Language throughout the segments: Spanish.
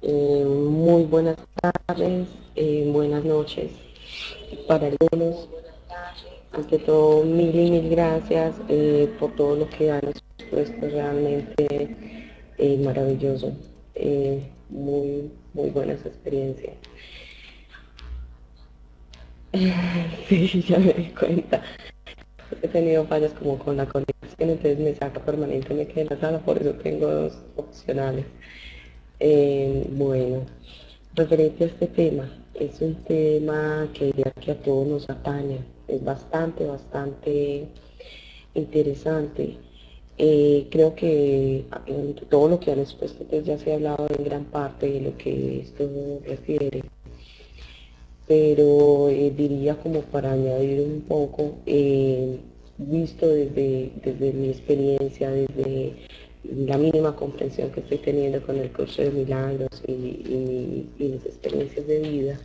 Muy buenas tardes, buenas noches para algunos. Ante todo, mil y mil gracias por todo lo que han expuesto, realmente maravilloso. Muy buenas experiencias. Sí, ya me di cuenta. He tenido fallas como con la conexión, entonces me saca permanentemente de la sala, por eso tengo dos opcionales. Bueno, referente a este tema, es un tema que diría que a todos nos atañe, es bastante interesante. Creo que todo lo que han expuesto pues ya se ha hablado en gran parte de lo que esto refiere, pero diría como para añadir un poco, visto desde mi experiencia, desde la mínima comprensión que estoy teniendo con el curso de milagros y mis experiencias de vida,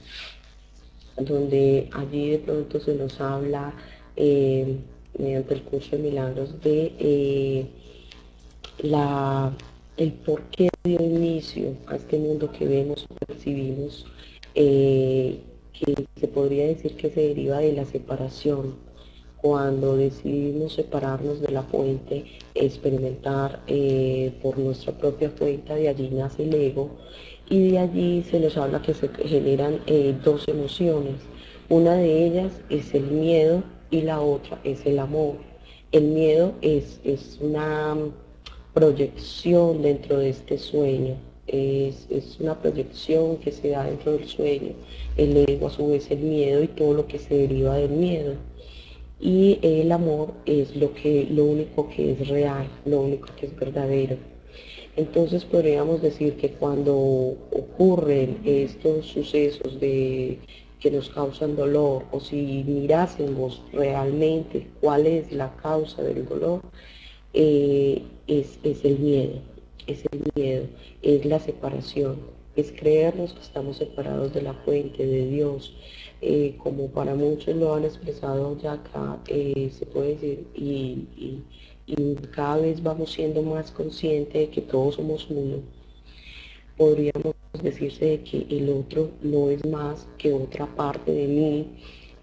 donde allí de pronto se nos habla mediante el curso de milagros de la, el por qué dio inicio a este mundo que vemos y percibimos, que se podría decir que se deriva de la separación. Cuando decidimos separarnos de la fuente, experimentar por nuestra propia cuenta, de allí nace el ego, y de allí se nos habla que se generan dos emociones. Una de ellas es el miedo y la otra es el amor. El miedo es una proyección dentro de este sueño, es una proyección que se da dentro del sueño. El ego a su vez el miedo y todo lo que se deriva del miedo. Y el amor es lo único que es real, lo único que es verdadero. Entonces podríamos decir que cuando ocurren estos sucesos que nos causan dolor, o si mirásemos realmente cuál es la causa del dolor, es el miedo, es la separación, es creernos que estamos separados de la fuente, de Dios, como para muchos lo han expresado ya acá, se puede decir, y cada vez vamos siendo más conscientes de que todos somos uno. Podríamos decirse de que el otro no es más que otra parte de mí,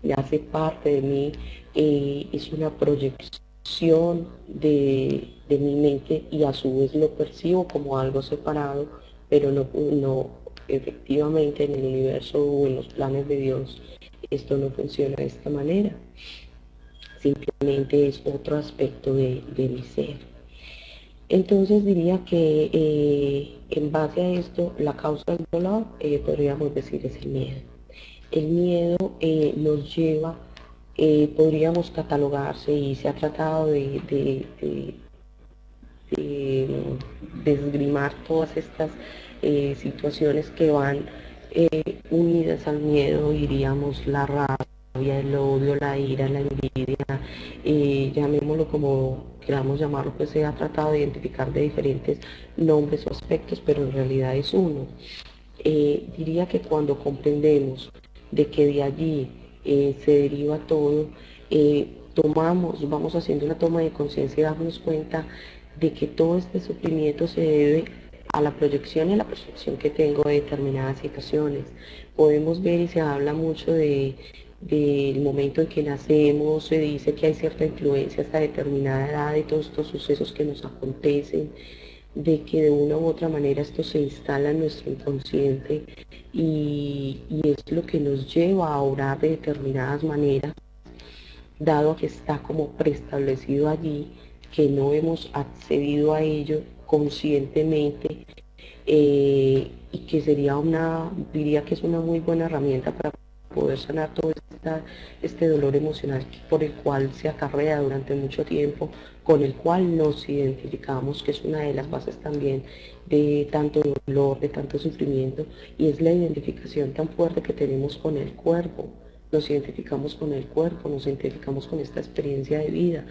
y hace parte de mí, es una proyección de mi mente, y a su vez lo percibo como algo separado, pero no efectivamente en el universo o en los planes de Dios esto no funciona de esta manera, simplemente es otro aspecto de mi ser. Entonces diría que en base a esto, la causa del dolor, podríamos decir, es el miedo. El miedo nos lleva, podríamos catalogarse, y se ha tratado de esgrimar todas estas situaciones que van unidas al miedo, diríamos la rabia, el odio, la ira, la envidia, llamémoslo como queramos llamarlo, pues se ha tratado de identificar de diferentes nombres o aspectos, pero en realidad es uno. Diría que cuando comprendemos de que de allí se deriva todo, vamos haciendo una toma de conciencia y darnos cuenta de que todo este sufrimiento se debe a la proyección y a la percepción que tengo de determinadas situaciones. Podemos ver, y se habla mucho del momento en que nacemos, se dice que hay cierta influencia hasta determinada edad de todos estos sucesos que nos acontecen, de que de una u otra manera esto se instala en nuestro inconsciente, y es lo que nos lleva a orar de determinadas maneras, dado que está como preestablecido allí, que no hemos accedido a ello conscientemente, y que sería diría que es una muy buena herramienta para poder sanar todo este dolor emocional por el cual se acarrea durante mucho tiempo, con el cual nos identificamos, que es una de las bases también de tanto dolor, de tanto sufrimiento, y es la identificación tan fuerte que tenemos con el cuerpo. Nos identificamos con el cuerpo, nos identificamos con esta experiencia de vida,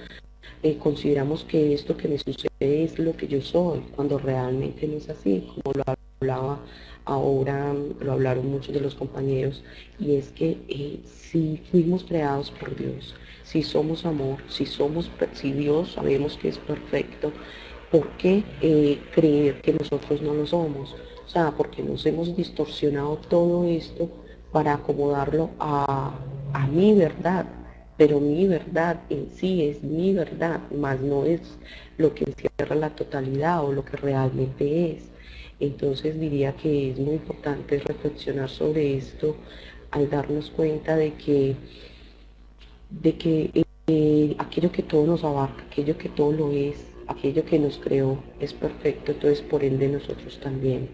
consideramos que esto que me sucede es lo que yo soy, cuando realmente no es así, como lo hablaba ahora, lo hablaron muchos de los compañeros, y es que si fuimos creados por Dios, si somos amor, si Dios sabemos que es perfecto, ¿por qué creer que nosotros no lo somos? O sea, porque nos hemos distorsionado todo esto para acomodarlo a mi verdad, pero mi verdad en sí es mi verdad, más no es lo que encierra la totalidad o lo que realmente es. Entonces diría que es muy importante reflexionar sobre esto al darnos cuenta de que aquello que todo nos abarca, aquello que todo lo es, aquello que nos creó es perfecto, entonces por ende nosotros también.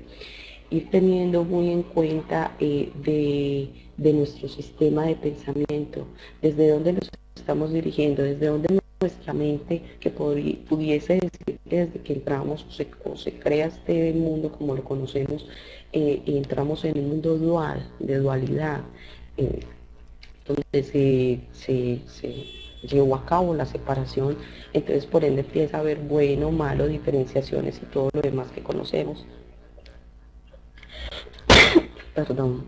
Ir teniendo muy en cuenta de nuestro sistema de pensamiento, desde dónde nos estamos dirigiendo, desde dónde nuestra mente, que pudiese decir que desde que entramos o se crea este mundo como lo conocemos, y entramos en un mundo dual, de dualidad, eh, donde se llevó a cabo la separación, entonces por ende empieza a haber bueno, malo, diferenciaciones y todo lo demás que conocemos. Perdón.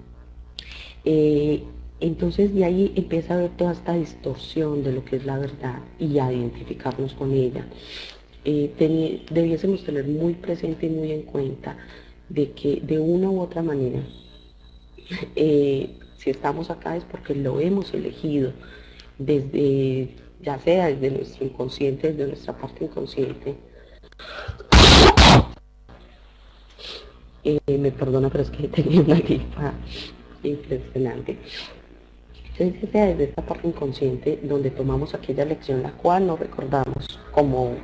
Eh, entonces de ahí empieza a haber toda esta distorsión de lo que es la verdad y a identificarnos con ella. Debiésemos tener muy presente y muy en cuenta de que de una u otra manera, si estamos acá es porque lo hemos elegido desde, ya sea desde nuestro inconsciente, desde nuestra parte inconsciente. Me perdona, pero es que tenía una gripa impresionante. Entonces, sea desde esta parte inconsciente donde tomamos aquella lección la cual no recordamos, como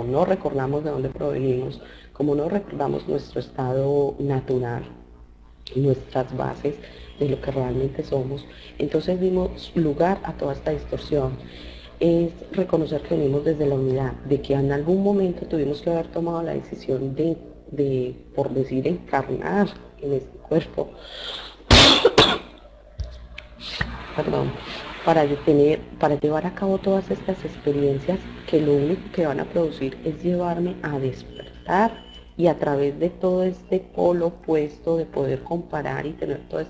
no recordamos de dónde provenimos, como no recordamos nuestro estado natural, nuestras bases de lo que realmente somos, entonces dimos lugar a toda esta distorsión. Es reconocer que venimos desde la unidad, de que en algún momento tuvimos que haber tomado la decisión por decir, encarnar en este cuerpo, perdón, para llevar a cabo todas estas experiencias que lo único que van a producir es llevarme a despertar, y a través de todo este polo opuesto de poder comparar y tener todos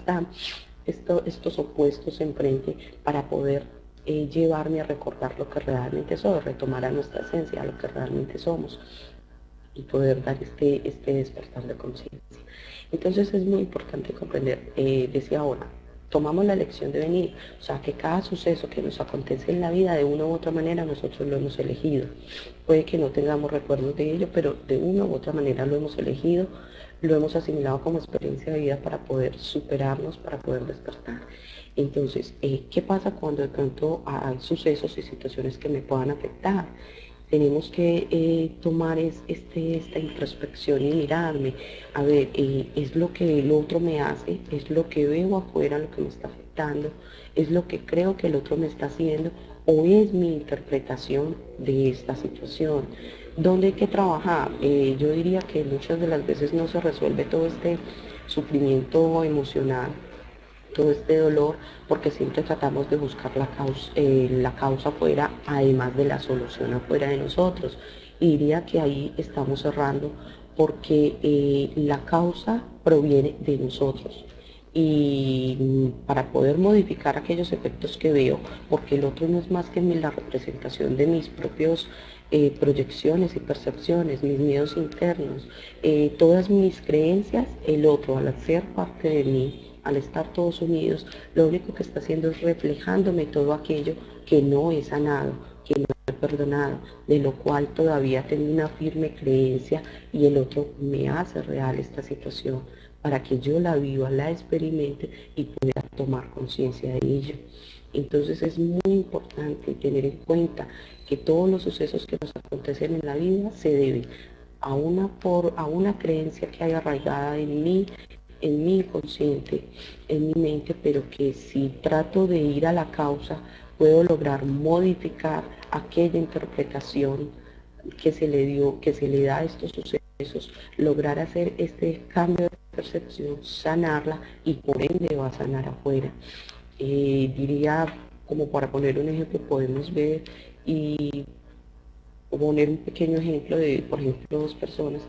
estos opuestos enfrente para poder llevarme a recordar lo que realmente soy, retomar a nuestra esencia, a lo que realmente somos, y poder dar este despertar de conciencia. Entonces es muy importante comprender, decía ahora, tomamos la elección de venir, o sea que cada suceso que nos acontece en la vida de una u otra manera nosotros lo hemos elegido. Puede que no tengamos recuerdos de ello, pero de una u otra manera lo hemos elegido, lo hemos asimilado como experiencia de vida para poder superarnos, para poder despertar. Entonces, ¿qué pasa cuando de pronto hay sucesos y situaciones que me puedan afectar? Tenemos que tomar esta introspección y mirarme, a ver, es lo que el otro me hace, es lo que veo afuera lo que me está afectando, es lo que creo que el otro me está haciendo, o es mi interpretación de esta situación. ¿Dónde hay que trabajar? Yo diría que muchas de las veces no se resuelve todo este sufrimiento emocional, todo este dolor, porque siempre tratamos de buscar la causa afuera, además de la solución afuera de nosotros. Y diría que ahí estamos cerrando, porque la causa proviene de nosotros. Y para poder modificar aquellos efectos que veo, porque el otro no es más que la representación de mis propios proyecciones y percepciones, mis miedos internos, todas mis creencias, el otro al ser parte de mí, al estar todos unidos, lo único que está haciendo es reflejándome todo aquello que no he sanado, que no he perdonado, de lo cual todavía tengo una firme creencia, y el otro me hace real esta situación para que yo la viva, la experimente y pueda tomar conciencia de ello. Entonces es muy importante tener en cuenta que todos los sucesos que nos acontecen en la vida se deben a una creencia que hay arraigada en mi inconsciente, en mi mente, pero que si trato de ir a la causa, puedo lograr modificar aquella interpretación que se le dio, que se le da a estos sucesos, lograr hacer este cambio de percepción, sanarla, y por ende va a sanar afuera. Diría, como para poner un ejemplo, podemos ver y poner un pequeño ejemplo de, por ejemplo, dos personas.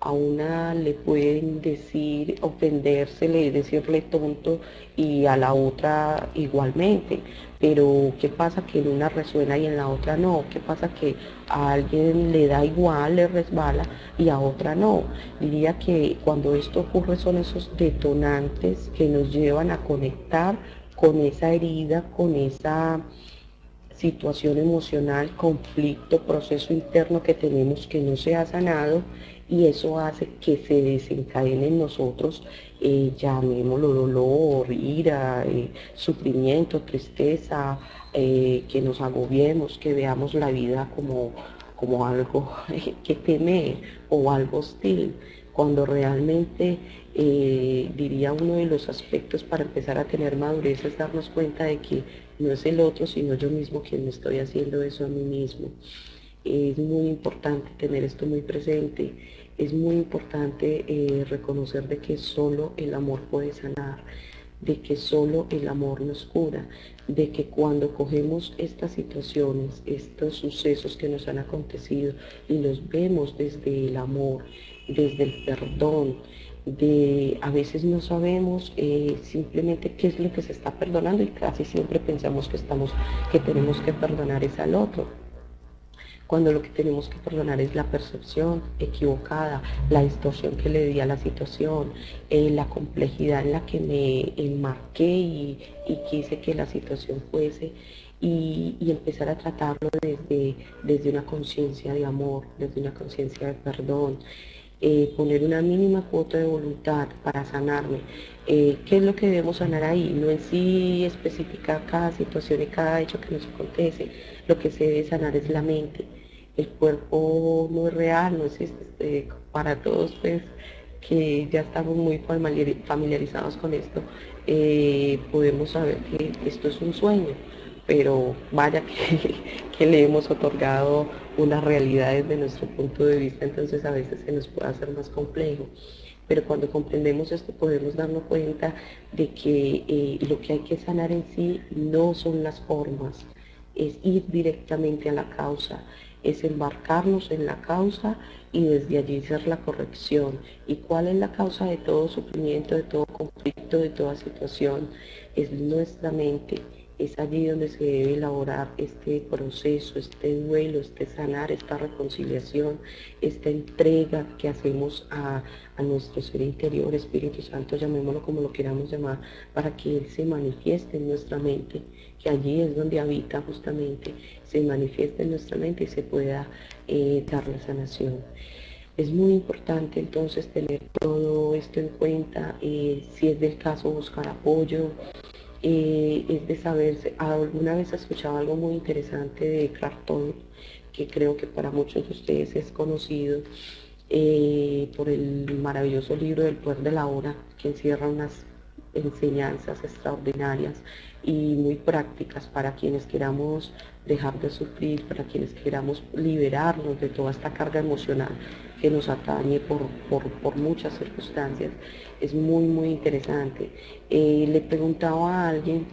A una le pueden decir, ofendérsele, decirle tonto y a la otra igualmente. Pero ¿qué pasa que en una resuena y en la otra no? ¿Qué pasa que a alguien le da igual, le resbala y a otra no? Diría que cuando esto ocurre son esos detonantes que nos llevan a conectar con esa herida, con esa situación emocional, conflicto, proceso interno que tenemos que no se ha sanado, y eso hace que se desencadene en nosotros, llamémoslo dolor, ira, sufrimiento, tristeza, que nos agobiemos, que veamos la vida como algo que temer o algo hostil, cuando realmente diría uno de los aspectos para empezar a tener madurez es darnos cuenta de que no es el otro, sino yo mismo quien me estoy haciendo eso a mí mismo. Es muy importante tener esto muy presente, es muy importante reconocer de que solo el amor puede sanar, de que solo el amor nos cura, de que cuando cogemos estas situaciones, estos sucesos que nos han acontecido y los vemos desde el amor, desde el perdón, a veces no sabemos simplemente qué es lo que se está perdonando y casi siempre pensamos que tenemos que perdonar es al otro, cuando lo que tenemos que perdonar es la percepción equivocada, la distorsión que le di a la situación, la complejidad en la que me enmarqué y quise que la situación fuese, y empezar a tratarlo desde una conciencia de amor, desde una conciencia de perdón. Poner una mínima cuota de voluntad para sanarme. ¿Qué es lo que debemos sanar ahí? No en sí especificar cada situación y cada hecho que nos acontece. Lo que se debe sanar es la mente. El cuerpo no es real, no es para todos, pues, que ya estamos muy familiarizados con esto. Podemos saber que esto es un sueño, pero vaya que le hemos otorgado una realidad desde nuestro punto de vista, entonces a veces se nos puede hacer más complejo. Pero cuando comprendemos esto podemos darnos cuenta de que lo que hay que sanar en sí no son las formas, es ir directamente a la causa, es embarcarnos en la causa y desde allí hacer la corrección. ¿Y cuál es la causa de todo sufrimiento, de todo conflicto, de toda situación? Es nuestra mente. Es allí donde se debe elaborar este proceso, este duelo, este sanar, esta reconciliación, esta entrega que hacemos a nuestro ser interior, Espíritu Santo, llamémoslo como lo queramos llamar, para que Él se manifieste en nuestra mente, que allí es donde habita justamente, se manifieste en nuestra mente y se pueda dar la sanación. Es muy importante entonces tener todo esto en cuenta, si es del caso buscar apoyo, es de saberse. Alguna vez he escuchado algo muy interesante de Cartón, que creo que para muchos de ustedes es conocido por el maravilloso libro del poder de la hora, que encierra unas enseñanzas extraordinarias y muy prácticas para quienes queramos dejar de sufrir, para quienes queramos liberarnos de toda esta carga emocional que nos atañe por muchas circunstancias. Es muy interesante. Le preguntaba a alguien,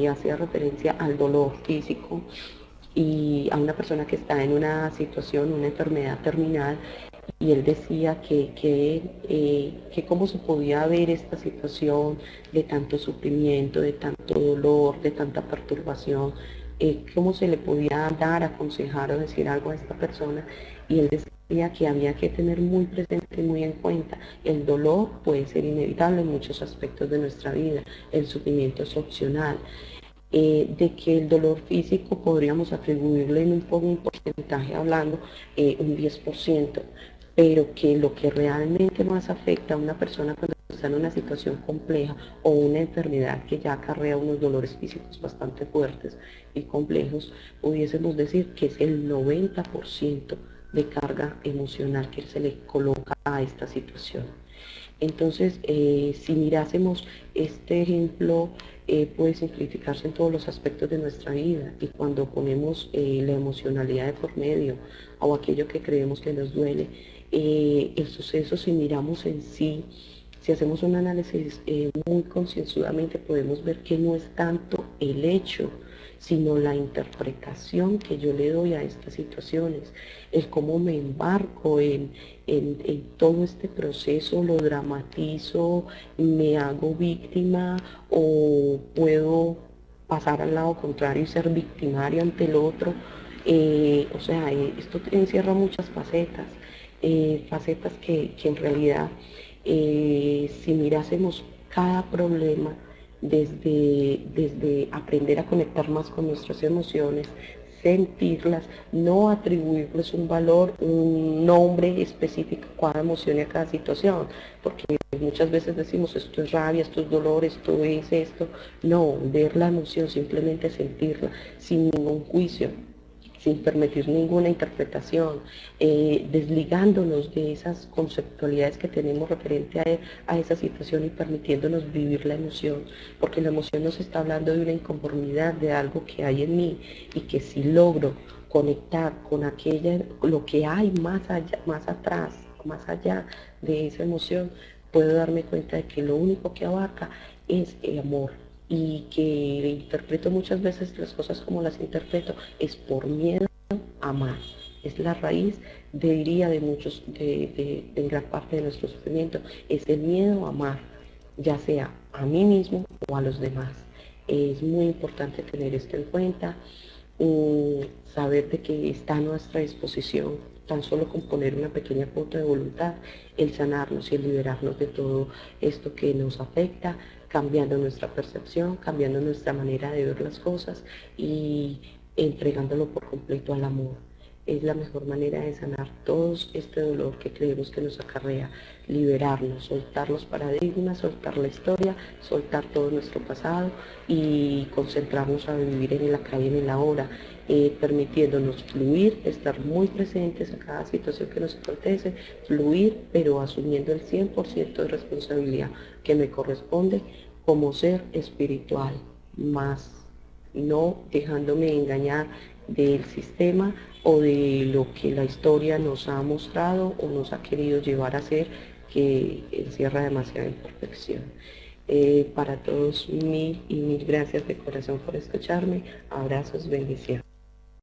hacía referencia al dolor físico y a una persona que está en una situación, una enfermedad terminal, y él decía que cómo se podía ver esta situación de tanto sufrimiento, de tanto dolor, de tanta perturbación, cómo se le podía dar, aconsejar o decir algo a esta persona, y él decía que había que tener muy presente, muy en cuenta, el dolor puede ser inevitable en muchos aspectos de nuestra vida, el sufrimiento es opcional, de que el dolor físico podríamos atribuirle en un porcentaje hablando un 10%, pero que lo que realmente más afecta a una persona cuando está en una situación compleja o una enfermedad que ya acarrea unos dolores físicos bastante fuertes y complejos, pudiésemos decir que es el 90% de carga emocional que se le coloca a esta situación. Entonces, si mirásemos este ejemplo, puede simplificarse en todos los aspectos de nuestra vida, y cuando ponemos la emocionalidad de por medio o aquello que creemos que nos duele, el suceso, si miramos en sí, si hacemos un análisis muy concienzudamente, podemos ver que no es tanto el hecho, sino la interpretación que yo le doy a estas situaciones, el cómo me embarco en todo este proceso, lo dramatizo, me hago víctima o puedo pasar al lado contrario y ser victimario ante el otro. Esto encierra muchas facetas, facetas que en realidad, si mirásemos cada problema desde aprender a conectar más con nuestras emociones, sentirlas, no atribuirles un valor, un nombre específico a cada emoción y a cada situación, porque muchas veces decimos esto es rabia, esto es dolor, esto es esto. No, ver la emoción, simplemente sentirla, sin ningún juicio, sin permitir ninguna interpretación, desligándonos de esas conceptualidades que tenemos referente a esa situación y permitiéndonos vivir la emoción, porque la emoción nos está hablando de una inconformidad, de algo que hay en mí y que si logro conectar con lo que hay más allá, más atrás, más allá de esa emoción, puedo darme cuenta de que lo único que abarca es el amor, y que interpreto muchas veces las cosas como las interpreto es por miedo a amar. Es la raíz, diría, de muchos, de gran parte de nuestro sufrimiento, es el miedo a amar, ya sea a mí mismo o a los demás. Es muy importante tener esto en cuenta, saber de que está a nuestra disposición, tan solo con poner una pequeña cuota de voluntad, el sanarnos y el liberarnos de todo esto que nos afecta, cambiando nuestra percepción, cambiando nuestra manera de ver las cosas y entregándolo por completo al amor. Es la mejor manera de sanar todo este dolor que creemos que nos acarrea, liberarnos, soltar los paradigmas, soltar la historia, soltar todo nuestro pasado y concentrarnos a vivir en el acá y en el ahora, permitiéndonos fluir, estar muy presentes a cada situación que nos acontece, fluir, pero asumiendo el 100% de responsabilidad que me corresponde como ser espiritual, más no dejándome engañar del sistema o de lo que la historia nos ha mostrado o nos ha querido llevar a ser, que encierra demasiada imperfección. Para todos, mil y mil gracias de corazón por escucharme. Abrazos, bendiciones.